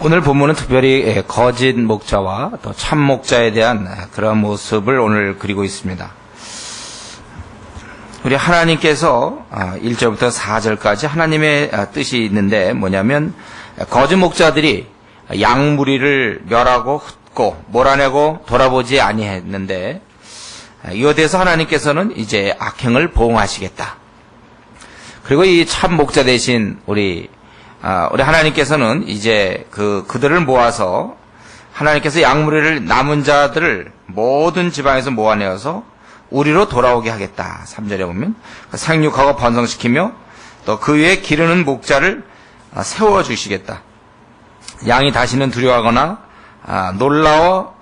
오늘 본문은 특별히 거짓 목자와 또 참 목자에 대한 그런 모습을 오늘 그리고 있습니다. 우리 하나님께서 1절부터 4절까지 하나님의 뜻이 있는데 뭐냐면 거짓 목자들이 양무리를 멸하고 흩고 몰아내고 돌아보지 아니했는데 이에 대해서 하나님께서는 이제 악행을 보응하시겠다. 그리고 이 참 목자 대신 우리 하나님께서는 이제 그들을 모아서 하나님께서 양무리를 남은 자들을 모든 지방에서 모아내어서 우리로 돌아오게 하겠다. 3절에 보면 생육하고 번성시키며 또 그 위에 기르는 목자를 세워주시겠다. 양이 다시는 두려워하거나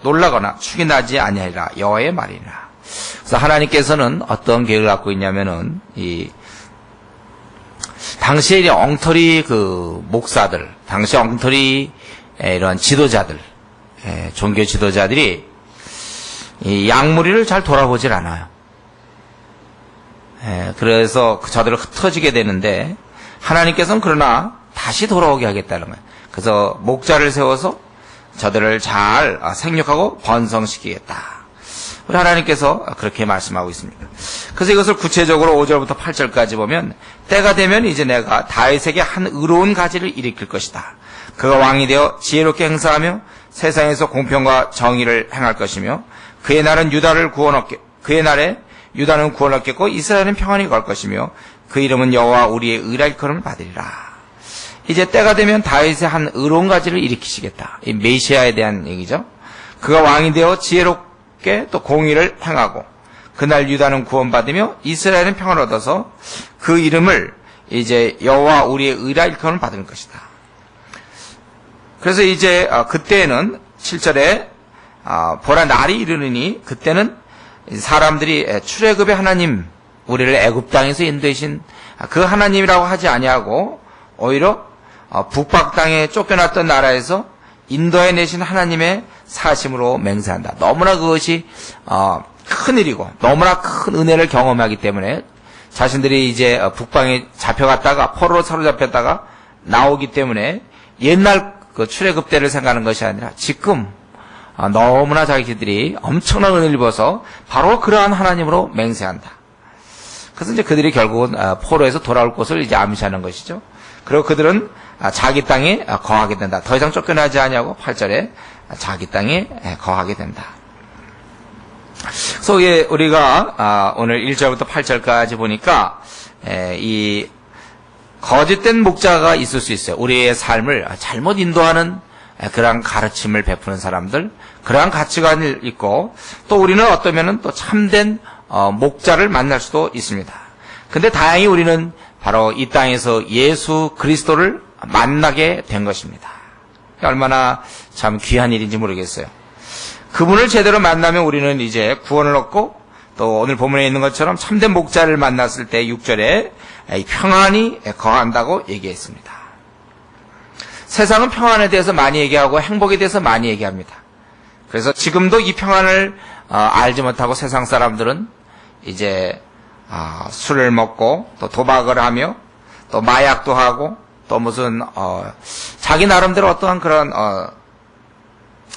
놀라거나 축이 나지 아니하리라. 여호와의 말이라. 그래서 하나님께서는 어떤 계획을 갖고 있냐면은 당시에 엉터리 목사들, 당시 엉터리 이런 지도자들, 종교 지도자들이 이 양무리를 잘 돌아보질 않아요. 그래서 저들을 흩어지게 되는데 하나님께서는 그러나 다시 돌아오게 하겠다는 거예요. 그래서 목자를 세워서 저들을 잘 생육하고 번성시키겠다. 우리 하나님께서 그렇게 말씀하고 있습니다. 그래서 이것을 구체적으로 5절부터 8절까지 보면 때가 되면 이제 내가 다윗에게 한 의로운 가지를 일으킬 것이다. 그가 왕이 되어 지혜롭게 행사하며 세상에서 공평과 정의를 행할 것이며 그의 날은 그의 날에 유다는 구원 얻겠고 이스라엘은 평안히 걸 것이며 그 이름은 여호와 우리의 의라 일컬음을 받으리라. 이제 때가 되면 다윗의 한 의로운 가지를 일으키시겠다. 이 메시아에 대한 얘기죠. 그가 왕이 되어 지혜롭게 또 공의를 행하고 그날 유다는 구원받으며 이스라엘은 평안을 얻어서 그 이름을 이제 여호와 우리의 의라 일컬음을 받을 것이다. 그래서 이제 그때는 7절에 보라 날이 이르느니 그때는 사람들이 출애굽의 하나님 우리를 애굽 땅에서 인도하신 그 하나님이라고 하지 아니하고 오히려 북방 땅에 쫓겨났던 나라에서 인도해 내신 하나님의 사심으로 맹세한다. 너무나 그것이 큰 일이고 너무나 큰 은혜를 경험하기 때문에 자신들이 이제 북방에 잡혀갔다가 포로로 사로잡혔다가 나오기 때문에 옛날 그 출애굽 때를 생각하는 것이 아니라 지금 너무나 자기들이 엄청난 은혜를 입어서 바로 그러한 하나님으로 맹세한다. 그래서 이제 그들이 결국은 포로에서 돌아올 곳을 이제 암시하는 것이죠. 그리고 그들은 자기 땅에 거하게 된다. 더 이상 쫓겨나지 아니하고 8절에 자기 땅에 거하게 된다. 그래서 우리가 오늘 1절부터 8절까지 보니까 이 거짓된 목자가 있을 수 있어요. 우리의 삶을 잘못 인도하는 그러한 가르침을 베푸는 사람들, 그러한 가치관을 있고 또 우리는 어떠면은 또 참된 목자를 만날 수도 있습니다. 근데 다행히 우리는 바로 이 땅에서 예수 그리스도를 만나게 된 것입니다. 얼마나 참 귀한 일인지 모르겠어요. 그분을 제대로 만나면 우리는 이제 구원을 얻고 또 오늘 본문에 있는 것처럼 참된 목자를 만났을 때 6절에 평안이 거한다고 얘기했습니다. 세상은 평안에 대해서 많이 얘기하고 행복에 대해서 많이 얘기합니다. 그래서 지금도 이 평안을 알지 못하고 세상 사람들은 이제 술을 먹고 또 도박을 하며 또 마약도 하고 또 무슨 자기 나름대로 어떠한 그런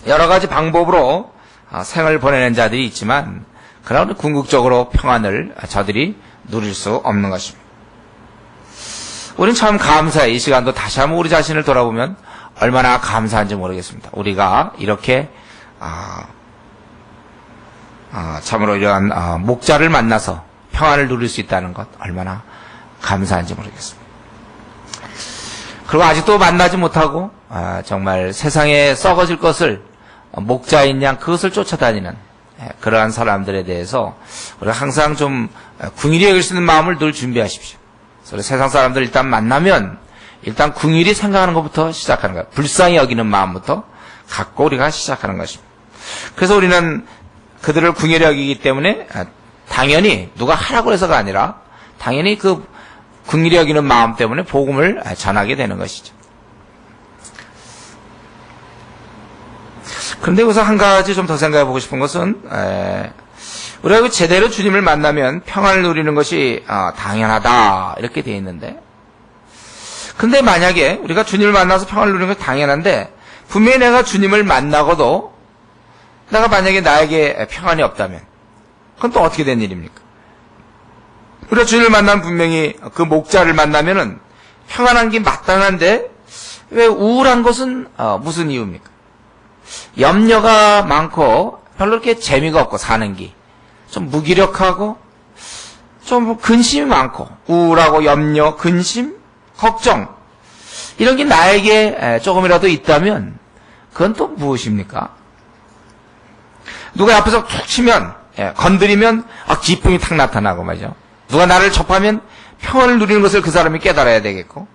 여러 가지 방법으로 생을 보내는 자들이 있지만 그러나 궁극적으로 평안을 저들이 누릴 수 없는 것입니다. 우리는 참 감사해. 이 시간도 다시 한번 우리 자신을 돌아보면 얼마나 감사한지 모르겠습니다. 우리가 이렇게 참으로 이러한 목자를 만나서 평안을 누릴 수 있다는 것 얼마나 감사한지 모르겠습니다. 그리고 아직도 만나지 못하고 정말 세상에 썩어질 것을 목자인 양 그것을 쫓아다니는 그러한 사람들에 대해서 우리가 항상 좀 긍휼히 여길 수 있는 마음을 늘 준비하십시오. 그래서 세상 사람들 일단 만나면 일단 긍휼히 생각하는 것부터 시작하는 거예요. 불쌍히 여기는 마음부터 갖고 우리가 시작하는 것입니다. 그래서 우리는 그들을 긍휼히 여기기 때문에 당연히 누가 하라고 해서가 아니라 당연히 그 긍휼히 여기는 마음 때문에 복음을 전하게 되는 것이죠. 그런데 여기서 한 가지 좀 더 생각해 보고 싶은 것은 우리가 제대로 주님을 만나면 평안을 누리는 것이 당연하다 이렇게 되어 있는데 근데 만약에 우리가 주님을 만나서 평안을 누리는 것이 당연한데 분명히 내가 주님을 만나고도 내가 만약에 나에게 평안이 없다면 그건 또 어떻게 된 일입니까? 우리가 주님을 만나면 분명히 그 목자를 만나면은 평안한 게 마땅한데 왜 우울한 것은 무슨 이유입니까? 염려가 많고 별로 이렇게 재미가 없고 사는 게 좀 무기력하고 좀 근심이 많고 우울하고 염려, 근심, 걱정 이런 게 나에게 조금이라도 있다면 그건 또 무엇입니까? 누가 앞에서 툭 치면 건드리면 기쁨이 탁 나타나고 말이죠. 누가 나를 접하면 평안을 누리는 것을 그 사람이 깨달아야 되겠고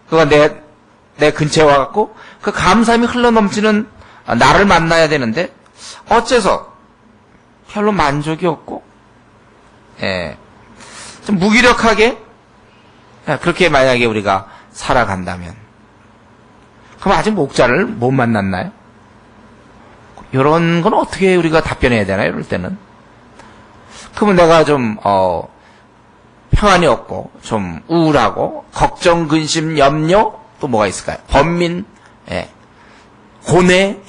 누가 내 근처에 와갖고 그 감사함이 흘러넘치는 나를 만나야 되는데 어째서 별로 만족이 없고 좀 무기력하게 그렇게 만약에 우리가 살아간다면 그럼 아직 목자를 못 만났나요? 이런 건 어떻게 우리가 답변해야 되나요? 이럴 때는 그러면 내가 좀 평안이 없고 좀 우울하고 걱정, 근심, 염려 또 뭐가 있을까요? 번민, 고뇌,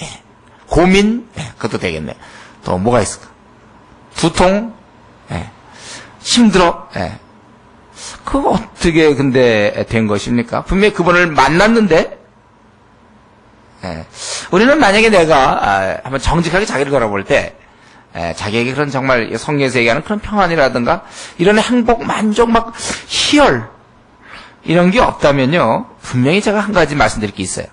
고민 그것도 되겠네. 또 뭐가 있을까? 두통, 힘들어. 그거 어떻게 근데 된 것입니까? 분명히 그분을 만났는데 우리는 만약에 내가 한번 정직하게 자기를 돌아볼 때 자기에게 그런 정말 성경에서 얘기하는 그런 평안이라든가 이런 행복, 만족, 막 희열 이런 게 없다면요 분명히 제가 한 가지 말씀드릴 게 있어요.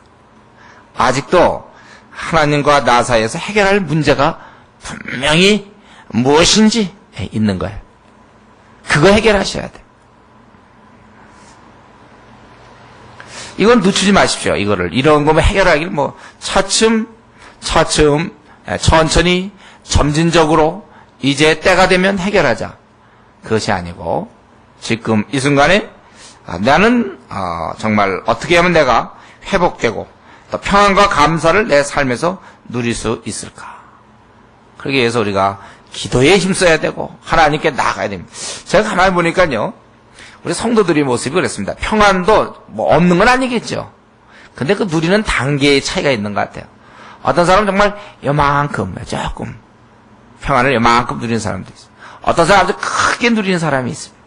아직도 하나님과 나 사이에서 해결할 문제가 분명히 무엇인지 있는 거예요. 그거 해결하셔야 돼요. 이건 늦추지 마십시오. 이런 거면 해결하기를 차츰 천천히 점진적으로 이제 때가 되면 해결하자. 그것이 아니고 지금 이 순간에 나는 정말 어떻게 하면 내가 회복되고 또 평안과 감사를 내 삶에서 누릴 수 있을까. 그러기 위해서 우리가 기도에 힘써야 되고 하나님께 나아가야 됩니다. 제가 가만히 보니까요. 우리 성도들의 모습이 그랬습니다. 평안도 없는 건 아니겠죠. 근데 그 누리는 단계의 차이가 있는 것 같아요. 어떤 사람은 정말 요만큼 조금 평안을 요만큼 누리는 사람도 있어요. 어떤 사람은 아주 크게 누리는 사람이 있습니다.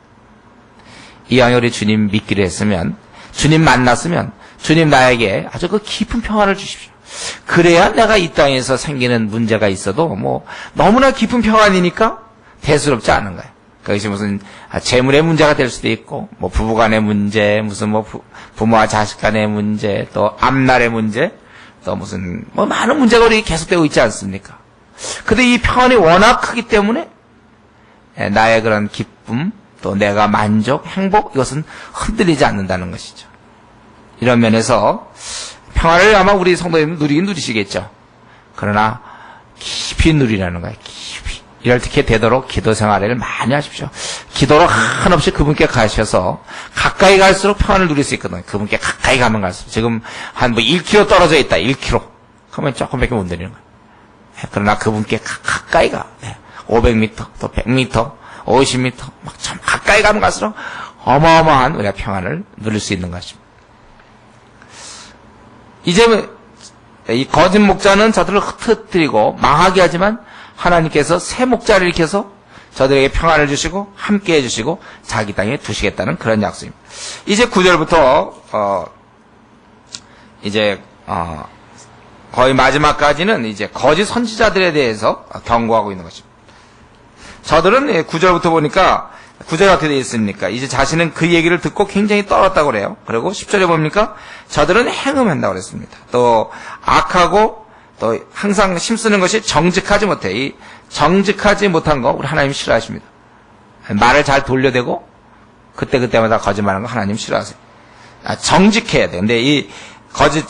이왕에 우리 주님 믿기로 했으면 주님 만났으면 주님 나에게 아주 그 깊은 평안을 주십시오. 그래야 내가 이 땅에서 생기는 문제가 있어도 너무나 깊은 평안이니까 대수롭지 않은 거예요. 그것이 무슨 재물의 문제가 될 수도 있고 부부간의 문제, 무슨 부모와 자식 간의 문제, 또 앞날의 문제, 또 무슨 많은 문제가 우리 계속되고 있지 않습니까? 근데 이 평안이 워낙 크기 때문에 나의 그런 기쁨, 또 내가 만족, 행복 이것은 흔들리지 않는다는 것이죠. 이런 면에서 평안을 아마 우리 성도님은 누리긴 누리시겠죠. 그러나 깊이 누리라는 거예요. 깊이. 이렇게 되도록 기도 생활을 많이 하십시오. 기도로 한없이 그분께 가셔서 가까이 갈수록 평안을 누릴 수 있거든요. 그분께 가까이 가면 갈수록. 지금 한 1km 떨어져 있다. 1km. 그러면 조금밖에 못 누리는 거예요. 그러나 그분께 가까이 가. 500m, 또 100m, 50m 막 참 가까이 가면 갈수록 어마어마한 우리가 평안을 누릴 수 있는 것입니다. 이제 이 거짓 목자는 저들을 흩어뜨리고 망하게 하지만 하나님께서 새 목자를 일으켜서 저들에게 평안을 주시고 함께 해주시고 자기 땅에 두시겠다는 그런 약속입니다. 이제 9절부터 이제 거의 마지막까지는 이제 거짓 선지자들에 대해서 경고하고 있는 것입니다. 저들은 9절부터 보니까 9절에 어떻게 되어 있습니까? 이제 자신은 그 얘기를 듣고 굉장히 떨었다고 그래요. 그리고 10절에 봅니까? 저들은 행음한다고 그랬습니다. 또 악하고 또 항상 힘쓰는 것이 정직하지 못해. 이 정직하지 못한 거 우리 하나님 싫어하십니다. 말을 잘 돌려대고 그때마다 거짓말하는 거 하나님 싫어하세요. 정직해야 돼. 근데 이 거짓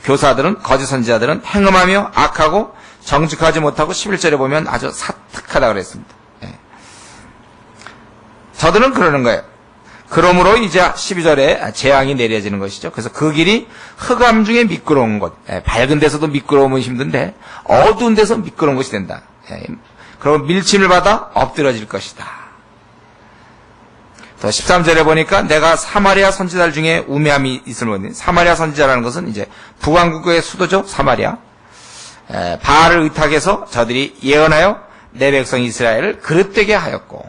교사들은, 거짓 선지자들은 행음하며 악하고 정직하지 못하고 11절에 보면 아주 사특하다 그랬습니다. 저들은 그러는 거예요. 그러므로 이제 12절에 재앙이 내려지는 것이죠. 그래서 그 길이 흑암 중에 미끄러운 곳. 밝은 데서도 미끄러우면 힘든데 어두운 데서 미끄러운 것이 된다. 그러면 밀침을 받아 엎드러질 것이다. 또 13절에 보니까 내가 사마리아 선지자들 중에 우매함이 있을 모니, 사마리아 선지자라는 것은 이제 북왕국의 수도죠, 사마리아. 바알을 의탁해서 저들이 예언하여 내 백성 이스라엘을 그릇되게 하였고,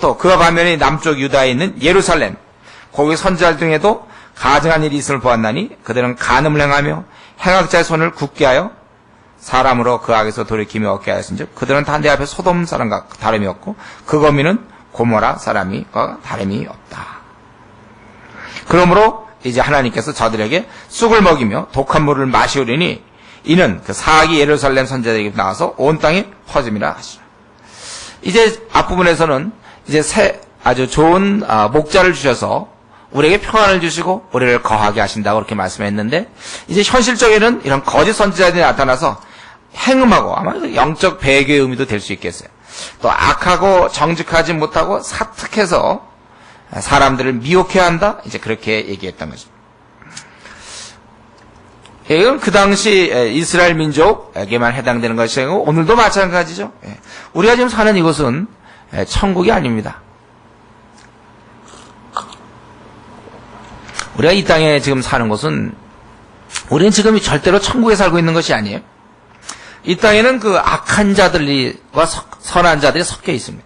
또 그와 반면에 남쪽 유다에 있는 예루살렘, 거기 선지자들 중에도 가증한 일이 있음을 보았나니 그들은 간음을 행하며 행악자의 손을 굳게 하여 사람으로 그 악에서 돌이키며 얻게 하였은즉 그들은 다 내 앞에 소돔 사람과 다름이 없고 그 거민은 고모라 사람과 다름이 없다. 그러므로 이제 하나님께서 저들에게 쑥을 먹이며 독한 물을 마시우리니 이는 그 사악이 예루살렘 선지자들에게 나와서 온 땅에 퍼짐이라 하시라. 이제 앞부분에서는 이제 아주 좋은 목자를 주셔서 우리에게 평안을 주시고 우리를 거하게 하신다고 그렇게 말씀했는데, 이제 현실적에는 이런 거짓 선지자들이 나타나서 행음하고, 아마 영적 배교의 의미도 될 수 있겠어요. 또 악하고 정직하지 못하고 사특해서 사람들을 미혹해야 한다, 이제 그렇게 얘기했던 것입니다. 이건 그 당시 이스라엘 민족에게만 해당되는 것이고 오늘도 마찬가지죠. 우리가 지금 사는 이곳은 천국이 아닙니다. 우리가 이 땅에 지금 사는 곳은, 우리는 지금 절대로 천국에 살고 있는 것이 아니에요. 이 땅에는 그 악한 자들과 선한 자들이 섞여 있습니다.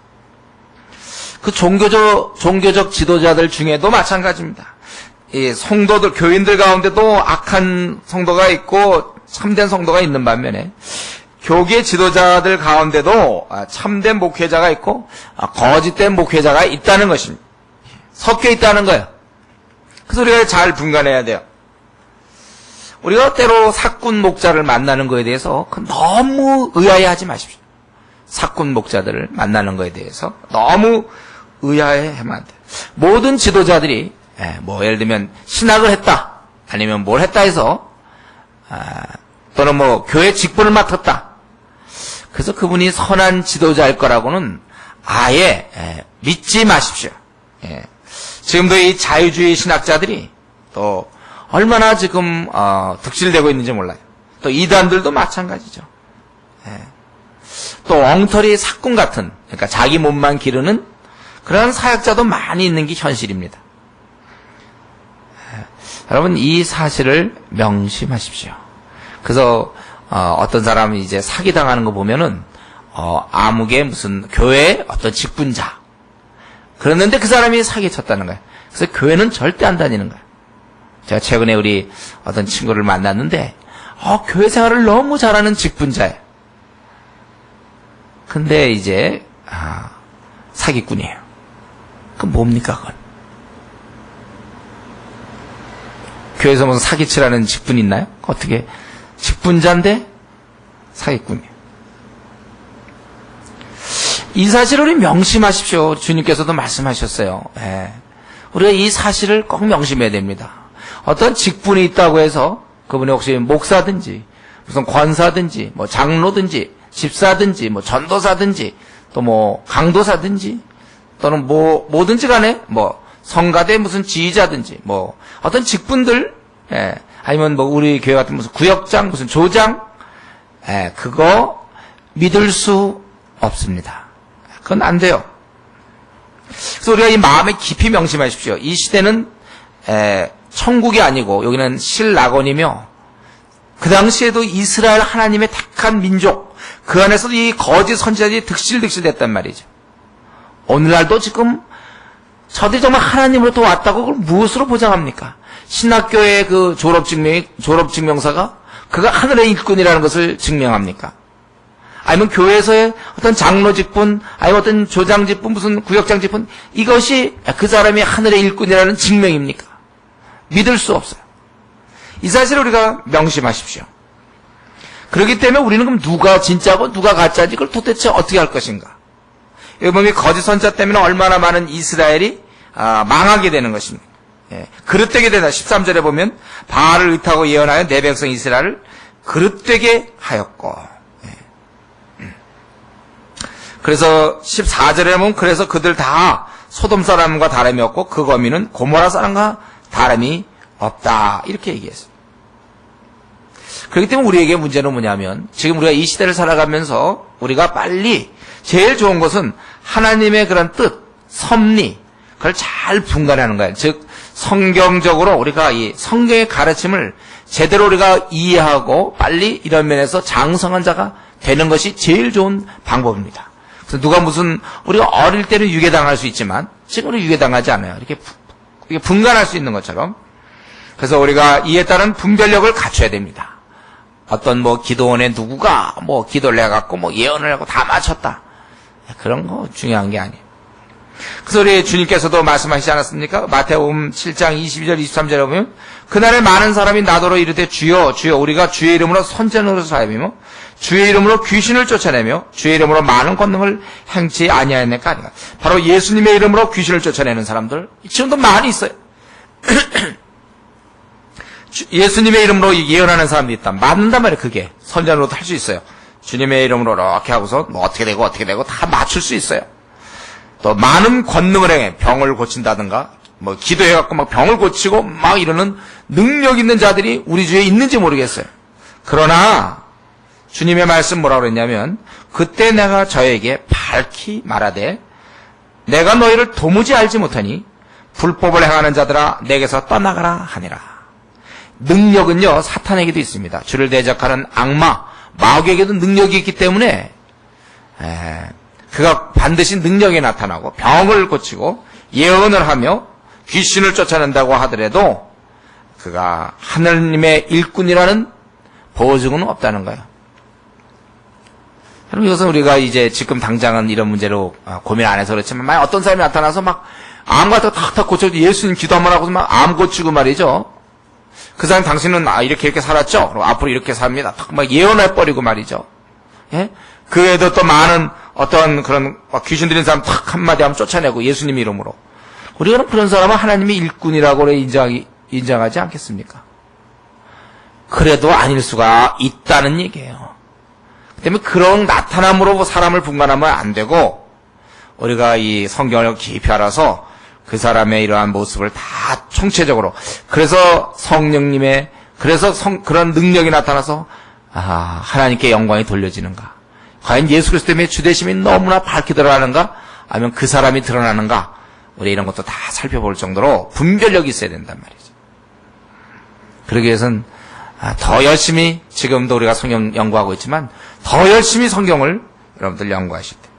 그 종교적 지도자들 중에도 마찬가지입니다. 이 성도들, 교인들 가운데도 악한 성도가 있고 참된 성도가 있는 반면에 교계 지도자들 가운데도 참된 목회자가 있고 거짓된 목회자가 있다는 것입니다. 섞여 있다는 거예요. 그래서 우리가 잘 분간해야 돼요. 우리가 때로 사꾼 목자를 만나는 거에 대해서 너무 의아해하지 마십시오. 사꾼 목자들을 만나는 거에 대해서 너무 의아해하면 안 돼요. 모든 지도자들이 예를 들면 신학을 했다, 아니면 뭘 했다 해서 또는 교회 직분을 맡았다, 그래서 그분이 선한 지도자일 거라고는 아예 믿지 마십시오. 지금도 이 자유주의 신학자들이 또 얼마나 지금 득실되고 있는지 몰라요. 또 이단들도 마찬가지죠. 또 엉터리 사꾼 같은, 그러니까 자기 몸만 기르는 그런 사역자도 많이 있는 게 현실입니다. 여러분, 이 사실을 명심하십시오. 그래서 어떤 사람이 이제 사기당하는 거 보면은 암흑의 무슨 교회의 어떤 직분자, 그랬는데 그 사람이 사기쳤다는 거예요. 그래서 교회는 절대 안 다니는 거예요. 제가 최근에 우리 어떤 친구를 만났는데 교회 생활을 너무 잘하는 직분자예요. 근데 이제 사기꾼이에요. 그럼 뭡니까 그건? 교회에서 무슨 사기치라는 직분이 있나요? 어떻게 직분자인데 사기꾼이에요. 이 사실을 우리 명심하십시오. 주님께서도 말씀하셨어요. 우리가 이 사실을 꼭 명심해야 됩니다. 어떤 직분이 있다고 해서 그분이 혹시 목사든지 무슨 권사든지 장로든지 집사든지 전도사든지 또 강도사든지 또는 뭐든지 간에 성가대 무슨 지휘자든지 어떤 직분들, 아니면 우리 교회 같은 무슨 구역장 무슨 조장, 그거 믿을 수 없습니다. 그건 안 돼요. 그래서 우리가 이 마음에 깊이 명심하십시오. 이 시대는 천국이 아니고 여기는 실낙원이며, 그 당시에도 이스라엘 하나님의 택한 민족, 그 안에서도 이 거짓 선지자들이 득실됐단 말이죠. 오늘날도 지금 저들이 정말 하나님으로부터 왔다고 그걸 무엇으로 보장합니까? 신학교의 그 졸업증명서가 그가 하늘의 일꾼이라는 것을 증명합니까? 아니면 교회에서의 어떤 장로 직분, 아니면 어떤 조장 직분, 무슨 구역장 직분, 이것이 그 사람이 하늘의 일꾼이라는 증명입니까? 믿을 수 없어요. 이 사실을 우리가 명심하십시오. 그렇기 때문에 우리는 그럼 누가 진짜고 누가 가짜인지 그걸 도대체 어떻게 할 것인가? 여러분이 거짓 선지자 때문에 얼마나 많은 이스라엘이 망하게 되는 것입니다. 그릇되게 되다. 13절에 보면 바알을 의탁하고 예언하여 내 백성 이스라엘을 그릇되게 하였고, 그래서 14절에 보면 그래서 그들 다 소돔 사람과 다름이 없고 그 거민은 고모라 사람과 다름이 없다, 이렇게 얘기했어요. 그렇기 때문에 우리에게 문제는 뭐냐면, 지금 우리가 이 시대를 살아가면서 우리가 빨리 제일 좋은 것은 하나님의 그런 뜻, 섭리, 그걸 잘 분간하는 거예요. 즉 성경적으로 우리가 이 성경의 가르침을 제대로 우리가 이해하고 빨리 이런 면에서 장성한 자가 되는 것이 제일 좋은 방법입니다. 그래서 누가 무슨 우리가 어릴 때는 유괴당할 수 있지만 지금은 유괴당하지 않아요. 이렇게 분간할 수 있는 것처럼. 그래서 우리가 이에 따른 분별력을 갖춰야 됩니다. 어떤 뭐 기도원의 누구가 뭐 기도를 해갖고 뭐 예언을 하고 다 맞췄다. 그런 거 중요한 게 아니에요. 그래서 우리 주님께서도 말씀하시지 않았습니까? 마태복음 7장 22절 23절에 보면 그날에 많은 사람이 나더러 이르되 주여 주여 우리가 주의 이름으로 선전으로 사람이며 주의 이름으로 귀신을 쫓아내며 주의 이름으로 많은 권능을 행치 아니하였나이까 아니가. 바로 예수님의 이름으로 귀신을 쫓아내는 사람들 지금도 많이 있어요. 예수님의 이름으로 예언하는 사람들이 있다. 맞는단 말이에요. 그게 선전으로도 할 수 있어요. 주님의 이름으로 이렇게 하고서 뭐 어떻게 되고 다 맞출 수 있어요. 또 많은 권능을 행해 병을 고친다든가 뭐 기도해갖고 막 병을 고치고 막 이러는 능력 있는 자들이 우리 주위에 있는지 모르겠어요. 그러나 주님의 말씀 뭐라고 그랬냐면 그때 내가 저에게 밝히 말하되 내가 너희를 도무지 알지 못하니 불법을 행하는 자들아 내게서 떠나가라 하니라. 능력은요 사탄에게도 있습니다. 주를 대적하는 악마 마귀에게도 능력이 있기 때문에 그가 반드시 능력이 나타나고 병을 고치고 예언을 하며 귀신을 쫓아낸다고 하더라도 그가 하나님의 일꾼이라는 보증은 없다는 거예요. 여러분 이것은 우리가 이제 지금 당장은 이런 문제로 고민 안 해서 그렇지만 만약 어떤 사람이 나타나서 막 암 같은 거 탁탁 고쳐도 예수님 기도 한번 하고서 막 암 고치고 말이죠. 그 사람 당신은 이렇게 살았죠? 그럼 앞으로 이렇게 삽니다. 탁 막 예언해버리고 말이죠. 예? 그 외에도 또 많은 어떤 그런 귀신 들린 사람 탁 한마디 하면 쫓아내고 예수님 이름으로. 우리가 그런 사람은 하나님의 일꾼이라고 인정하지 않겠습니까? 그래도 아닐 수가 있다는 얘기예요. 그 때문에 그런 나타남으로 사람을 분간하면 안 되고 우리가 이 성경을 깊이 알아서 그 사람의 이러한 모습을 다 총체적으로 그래서 성령님의 그런 능력이 나타나서 하나님께 영광이 돌려지는가? 과연 예수 그리스도 때문에 주되심이 너무나 밝게 드러나는가? 아니면 그 사람이 드러나는가? 우리 이런 것도 다 살펴볼 정도로 분별력이 있어야 된단 말이죠. 그러기 위해서는 더 열심히 지금도 우리가 성경 연구하고 있지만 더 열심히 성경을 여러분들 연구하실 때.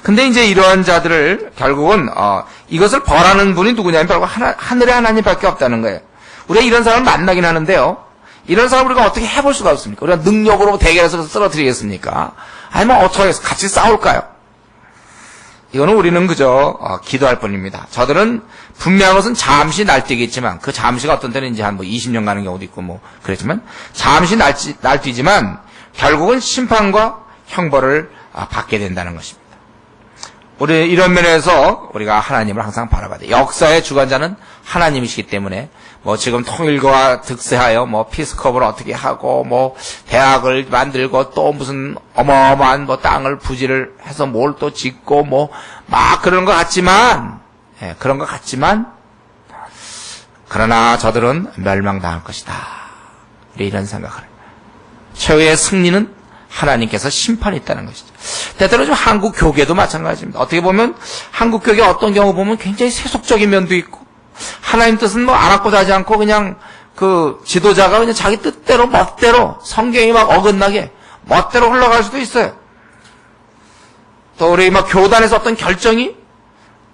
근데 이제 이러한 자들을 결국은 이것을 벌하는 분이 누구냐면 바로 하늘의 하나님밖에 없다는 거예요. 우리가 이런 사람을 만나긴 하는데요. 이런 사람을 우리가 어떻게 해볼 수가 없습니까? 우리가 능력으로 대결해서 쓰러뜨리겠습니까? 아니면 어떻게 해서 같이 싸울까요? 이거는 우리는 그저 기도할 뿐입니다. 저들은 분명한 것은 잠시 날뛰겠지만 그 잠시가 어떤 때는 이제 한 20년 가는 경우도 있고 뭐 그랬지만 잠시 날뛰지만 결국은 심판과 형벌을 받게 된다는 것입니다. 우리 이런 면에서 우리가 하나님을 항상 바라봐야 돼요. 역사의 주관자는 하나님이시기 때문에 뭐 지금 통일과 득세하여 뭐 피스컵을 어떻게 하고 뭐 대학을 만들고 또 무슨 어마어마한 뭐 땅을 부지를 해서 뭘 또 짓고 뭐 막 그런 것 같지만 그런 것 같지만 그러나 저들은 멸망당할 것이다. 우리 이런 생각을 해요. 최후의 승리는 하나님께서 심판이 있다는 것이죠. 때때로 좀 한국 교계도 마찬가지입니다. 어떻게 보면 한국 교계 어떤 경우 보면 굉장히 세속적인 면도 있고 하나님 뜻은 뭐 안았고도 하지 않고 그냥 그 지도자가 그냥 자기 뜻대로 멋대로 성경이 막 어긋나게 멋대로 흘러갈 수도 있어요. 또 우리 막 교단에서 어떤 결정이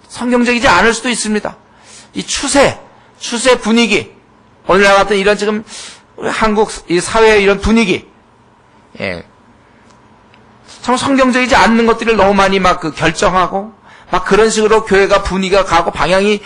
성경적이지 않을 수도 있습니다. 이 추세 분위기 오늘날 같은 이런 지금 우리 한국 이 사회의 이런 분위기 참 성경적이지 않는 것들을 너무 많이 막 결정하고 막 그런 식으로 교회가 분위기가 가고 방향이